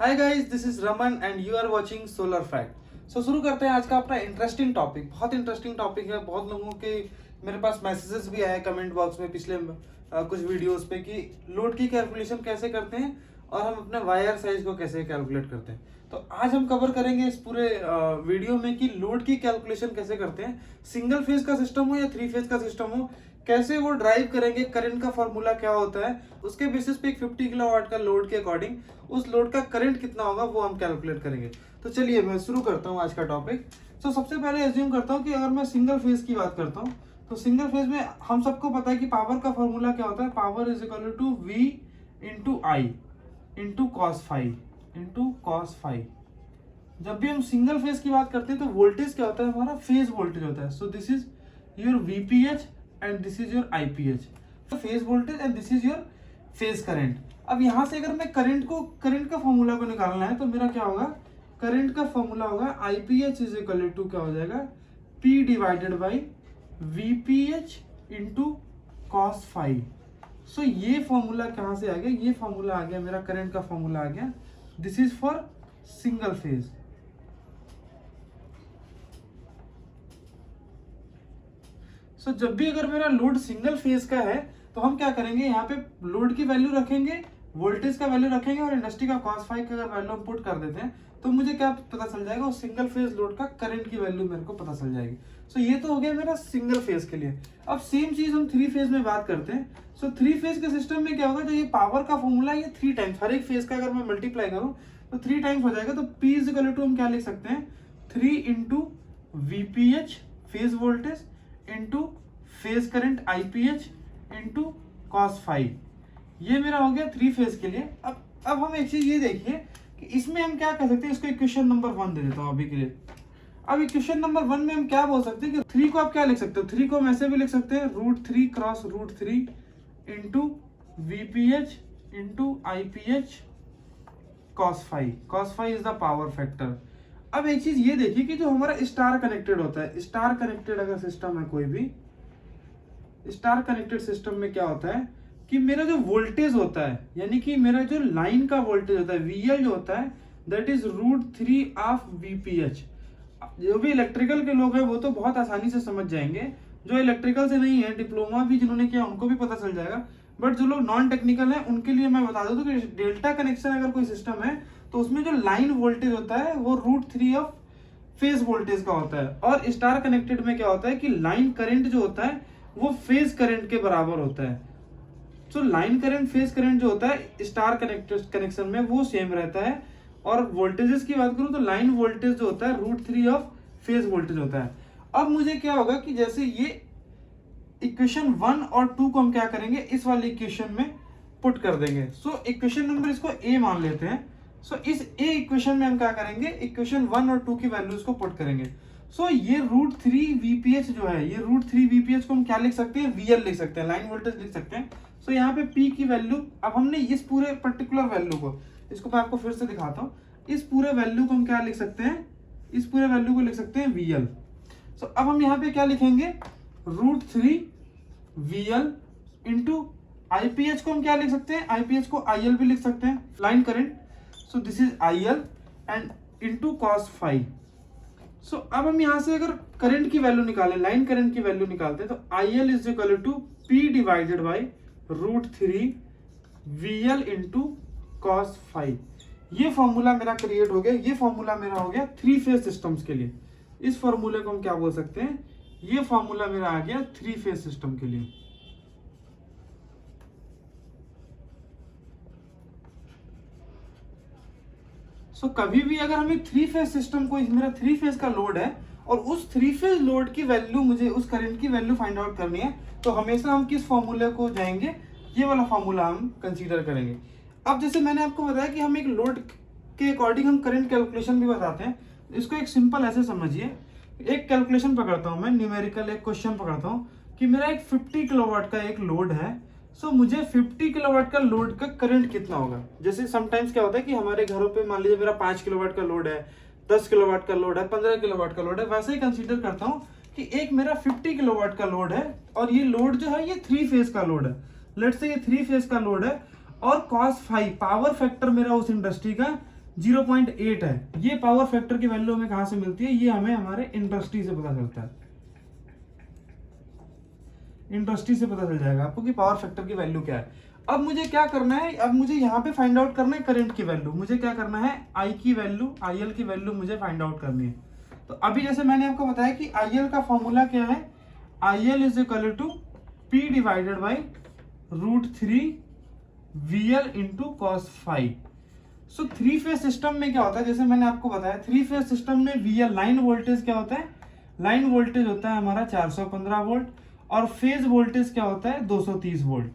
Hi guys, this is Raman and you are watching solar fact. शुरू करते हैं आज का अपना इंटरेस्टिंग टॉपिक। बहुत इंटरेस्टिंग टॉपिक है। बहुत लोगों के मेरे पास मैसेजेस भी आए कमेंट बॉक्स में पिछले कुछ वीडियोस पे कि लोड की कैलकुलेशन कैसे करते हैं और हम अपने वायर साइज को कैसे कैलकुलेट करते हैं। तो आज हम कवर करेंगे इस पूरे वीडियो में कि लोड की कैलकुलेशन कैसे करते हैं। सिंगल फेज का सिस्टम हो या थ्री फेज का सिस्टम हो, कैसे वो ड्राइव करेंगे, करंट का फॉर्मूला क्या होता है, उसके बेसिस पे एक 50 किलोवाट का लोड के अकॉर्डिंग उस लोड का करंट कितना होगा वो हम कैलकुलेट करेंगे। तो चलिए मैं शुरू करता हूँ आज का टॉपिक। तो सबसे पहले एज्यूम करता हूँ कि अगर मैं सिंगल फेज की बात करता हूँ तो सिंगल फेज में हम सबको पता है कि पावर का फॉर्मूला क्या होता है। Power is equal to V into I into cos phi. जब भी हम सिंगल फेज की बात करते हैं तो वोल्टेज क्या होता है, हमारा फेज वोल्टेज होता है। सो this is your VPH and this is your IPH, phase voltage and this is your phase current. अब यहाँ से अगर मैं करंट का फॉर्मूला को निकालना है तो मेरा क्या होगा, करंट का फॉर्मूला होगा IPH इज इक्वल टू क्या हो जाएगा, P divided by VPH into cos phi. So ये फॉर्मूला कहाँ से आ गया, ये फॉर्मूला आ गया मेरा करंट का फॉर्मूला आ गया। This is for single phase. So जब भी अगर मेरा लोड सिंगल फेज का है तो हम क्या करेंगे, यहाँ पे लोड की वैल्यू रखेंगे, वोल्टेज का वैल्यू रखेंगे और इंडस्ट्री का कॉस फाई का अगर वैल्यू हम पुट कर देते हैं तो मुझे क्या पता चल जाएगा, उस सिंगल फेज लोड का करंट की वैल्यू मेरे को पता चल जाएगी। सो ये तो हो गया मेरा सिंगल फेज के लिए। अब सेम चीज हम थ्री फेज में बात करते हैं। सो थ्री फेज के सिस्टम में क्या होगा, जो ये पावर का फॉर्मूला ये 3 टाइम्स, हर एक फेज का अगर मैं मल्टीप्लाई करूँ तो 3 टाइम्स हो जाएगा। तो P इज इक्वल टू हम क्या लिख सकते हैं, 3 into VPH phase voltage into phase current IPH into cos phi. ये मेरा हो गया थ्री फेज के लिए। अब हम एक चीज ये देखिए कि इसमें हम क्या कर सकते हैं, इसको इक्वेशन नंबर 1 दे देता हूं अभी के लिए। अब इक्वेशन नंबर 1 में हम क्या बोल सकते हैं कि 3 को आप क्या लिख सकते हो, 3 को हम ऐसे भी लिख सकते हैं √3 cross √3 into VPH into IPH cos phi. Cos phi is the power factor. अब एक चीज ये देखिए कि जो हमारा स्टार कनेक्टेड होता है, स्टार कनेक्टेड अगर सिस्टम है कोई भी, स्टार कनेक्टेड सिस्टम में क्या होता है कि मेरा जो वोल्टेज होता है, यानी कि मेरा जो लाइन का वोल्टेज होता है VL जो होता है, दैट इज √3 ऑफ VPH। जो भी इलेक्ट्रिकल के लोग हैं वो तो बहुत आसानी से समझ जाएंगे, जो इलेक्ट्रिकल से नहीं है, डिप्लोमा भी जिन्होंने किया उनको भी पता चल जाएगा, बट जो लोग नॉन टेक्निकल है उनके लिए मैं बता दूं कि डेल्टा कनेक्शन अगर कोई सिस्टम है तो उसमें जो लाइन वोल्टेज होता है वो √3 ऑफ फेज वोल्टेज का होता है। और स्टार कनेक्टेड में क्या होता है कि लाइन करंट जो होता है वो फेज करंट के बराबर होता है। तो लाइन करंट फेज करंट जो होता है स्टार कनेक्टेड कनेक्शन में वो सेम रहता है। और वोल्टेजेस की बात करूं तो लाइन वोल्टेज जो होता है √3 ऑफ फेज वोल्टेज होता है। अब मुझे क्या होगा कि जैसे ये इक्वेशन 1 और 2 को हम क्या करेंगे, इस वाले इक्वेशन में पुट कर देंगे। सो इक्वेशन नंबर इसको A मान लेते हैं। सो इस A इक्वेशन में हम क्या करेंगे, इक्वेशन 1 और 2 की वैल्यूज को पुट करेंगे। सो ये √3 VPH जो है, ये √3 VPH को हम क्या लिख सकते हैं, VL लिख सकते हैं, लाइन वोल्टेज लिख सकते हैं। सो यहाँ पे P की वैल्यू, अब हमने इस पूरे पर्टिकुलर वैल्यू को, इसको मैं आपको फिर से दिखाता हूँ, इस पूरे वैल्यू को हम क्या लिख सकते हैं, इस पूरे वैल्यू को लिख सकते हैं VL। सो अब हम यहाँ पे क्या लिखेंगे, √3 VL इंटू IPH को हम क्या लिख सकते हैं, IPH को IL भी लिख सकते हैं, line current. So this is IL and into cos phi. So अब हम यहाँ से अगर करंट की वैल्यू निकालें, लाइन करंट की वैल्यू निकालते हैं तो IL is equal to P divided by √3 VL into cos phi. ये फॉर्मूला मेरा क्रिएट हो गया। ये फॉर्मूला मेरा हो गया थ्री फेज सिस्टम्स के लिए। इस फॉर्मूले को हम क्या बोल सकते हैं, ये फॉर्मूला मेरा आ गया थ्री फेज सिस्टम के लिए। सो कभी भी अगर हमें थ्री फेज सिस्टम को, मेरा थ्री फेज का लोड है और उस थ्री फेज लोड की वैल्यू, मुझे उस करंट की वैल्यू फाइंड आउट करनी है, तो हमेशा हम किस फॉर्मूले को जाएंगे, ये वाला फॉर्मूला हम कंसीडर करेंगे। अब जैसे मैंने आपको बताया कि हम एक लोड के अकॉर्डिंग हम करंट कैलकुलेशन भी बताते हैं। इसको एक सिंपल ऐसे समझिए, एक कैलकुलेशन पकड़ता हूं मैं, न्यूमेरिकल एक क्वेश्चन पकड़ता हूं कि मेरा एक 50 किलोवाट का एक लोड है। सो मुझे 50 किलोवाट का लोड का करंट कितना होगा। जैसे समटाइम्स क्या होता है कि हमारे घरों पे मान लीजिए मेरा 5 किलोवाट का लोड है, 10 किलोवाट का लोड है, 15 किलोवाट का लोड है, वैसे ही कंसीडर करता हूँ कि एक मेरा 50 किलोवाट का लोड है और ये लोड जो है ये थ्री फेज का लोड है। लेट्स से ये थ्री फेज का लोड है और cos फाई पावर फैक्टर मेरा उस इंडस्ट्री का 0.8 है। ये पावर फैक्टर की वैल्यू हमें कहां से मिलती है? ये हमें हमारे इंडस्ट्री से पता चलता है। इंडस्ट्री से पता चल जाएगा आपको कि पावर फैक्टर की वैल्यू क्या है। अब मुझे क्या करना है? अब मुझे यहाँ पे फाइंड आउट करना है करंट की वैल्यू। मुझे क्या करना है? आई की वैल्यू, IL की वैल्यू मुझे फाइंड आउट करनी है। तो अभी जैसे मैंने आपको बताया कि IL का फॉर्मूला क्या है? IL is equal to P divided by √3 VL into cos phi. So three phase system में क्या होता है? जैसे मैंने आपको बताया, थ्री फेज सिस्टम में VL लाइन वोल्टेज क्या होता है? लाइन वोल्टेज होता है हमारा 415 वोल्ट और फेज वोल्टेज क्या होता है? 230 वोल्ट।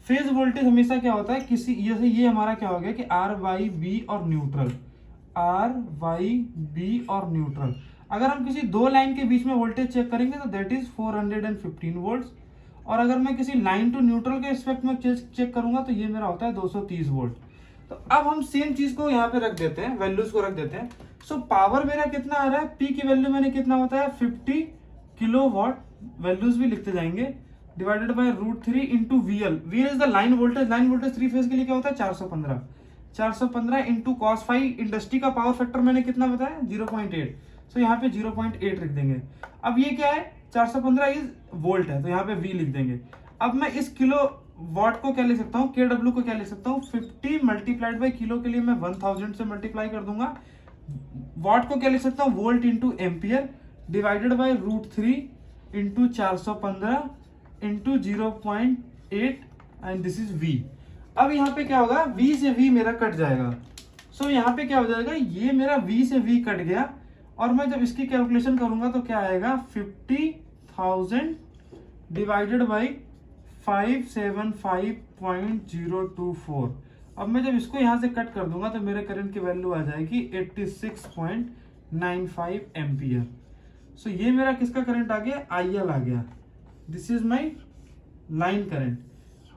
फेज वोल्टेज हमेशा क्या होता है? किसी जैसे ये हमारा क्या हो गया कि RYB और न्यूट्रल, RYB और न्यूट्रल। अगर हम किसी दो लाइन के बीच में वोल्टेज चेक करेंगे तो दैट इज 415 वोल्ट। और अगर मैं किसी लाइन टू न्यूट्रल के रिस्पेक्ट में चेक करूंगा तो ये मेरा होता है 230 वोल्ट। तो अब हम सेम चीज को यहाँ पे रख देते हैं, वैल्यूज को रख देते हैं। सो पावर मेरा कितना आ रहा है? P की वैल्यू मैंने कितना बताया? 50 किलोवाट। वैल्यूज भी लिखते जाएंगे, divided by √3 into VL। VL is the line voltage. Line voltage three phase के लिए क्या होता है? 415। 415 इंटू कॉस फाई। इंडस्ट्री का पावर फैक्टर मैंने कितना बताया? 0.8। सो यहाँ पे 0.8 लिख देंगे। अब ये क्या है? 415 इज वोल्ट है तो यहाँ पे V लिख देंगे। अब मैं इस किलो वॉट को क्या लिख सकता हूँ? KW को क्या लिख सकता हूँ? 50 मल्टीप्लाइड बाई किलो के लिए मैं 1000 से मल्टीप्लाई कर दूंगा। वॉट को क्या लिख सकता हूँ? Volt into ampere divided by √3 into 415 into 0.8 and this is V। अब यहाँ पे क्या होगा? V से V मेरा कट जाएगा। सो यहाँ पे क्या हो जाएगा? ये मेरा V से V कट गया और मैं जब इसकी कैलकुलेशन करूंगा तो क्या आएगा? 50,000 डिवाइडेड बाई 575.024। अब मैं जब इसको यहां से कट कर दूंगा तो मेरे करंट की वैल्यू आ जाएगी 86.95 एम्पियर। सो ये मेरा किसका करंट आ गया? IL आ गया। This is my line current.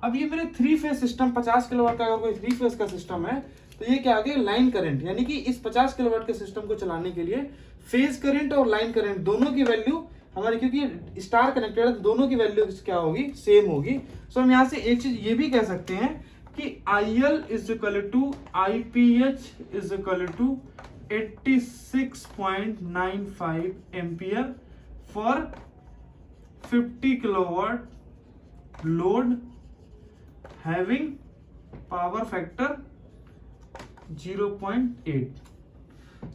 अब ये मेरे थ्री फेज सिस्टम 50 किलोवाट का अगर कोई थ्री फेज का सिस्टम है तो ये क्या आ गया? Line current. यानी कि इस 50 किलोवाट के सिस्टम को चलाने के लिए फेज करंट और लाइन करंट दोनों की वैल्यू हमारी, क्योंकि स्टार कनेक्टेड है, दोनों की वैल्यू क्या होगी? सेम होगी। सो हम यहाँ से एक चीज ये भी कह सकते हैं कि IL is equal to IPH is equal to 86.95 ampere for 50 kilowatt load having power factor 0.8।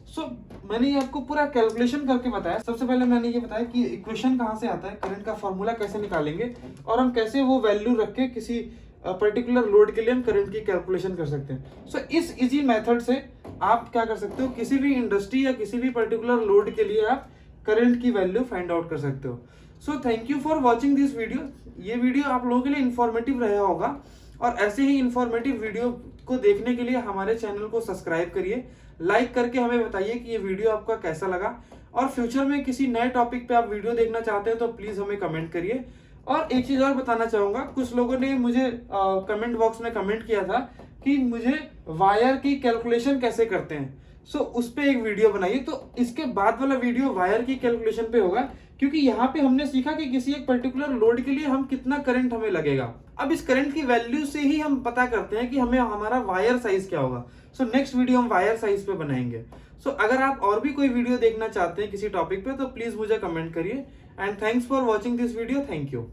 So मैंने ये आपको पूरा कैलकुलेशन करके बताया। सबसे पहले मैंने ये बताया कि इक्वेशन कहाँ से आता है, करंट का फॉर्मूला कैसे निकालेंगे और हम कैसे वो वैल्यू रख के किसी पर्टिकुलर लोड के लिए हम करंट की कैलकुलेशन कर सकते हैं। सो इस इजी मेथड से आप क्या कर सकते हो? किसी भी इंडस्ट्री या किसी भी पर्टिकुलर लोड के लिए आप करंट की वैल्यू फाइंड आउट कर सकते हो। So thank you for watching this video. ये वीडियो आप लोगों के लिए इंफॉर्मेटिव रहा होगा और ऐसे ही इंफॉर्मेटिव वीडियो को देखने के लिए हमारे चैनल को सब्सक्राइब करिए, लाइक करके हमें बताइए कि ये वीडियो आपका कैसा लगा और फ्यूचर में किसी नए टॉपिक पे आप वीडियो देखना चाहते हैं तो प्लीज हमें कमेंट करिए। और एक चीज और बताना चाहूंगा, कुछ लोगों ने मुझे कमेंट बॉक्स में कमेंट किया था कि मुझे वायर की कैलकुलेशन कैसे करते हैं। सो उस पे एक वीडियो बनाइए। तो इसके बाद वाला वीडियो वायर की कैलकुलेशन पे होगा, क्योंकि यहाँ पे हमने सीखा कि किसी एक पर्टिकुलर लोड के लिए हम कितना करंट हमें लगेगा। अब इस करंट की वैल्यू से ही हम पता करते हैं कि हमें हमारा वायर साइज क्या होगा। सो नेक्स्ट वीडियो हम वायर साइज पे बनाएंगे। सो अगर आप और भी कोई वीडियो देखना चाहते हैं किसी टॉपिक पे तो प्लीज मुझे कमेंट करिए। And thanks for watching this video. Thank you.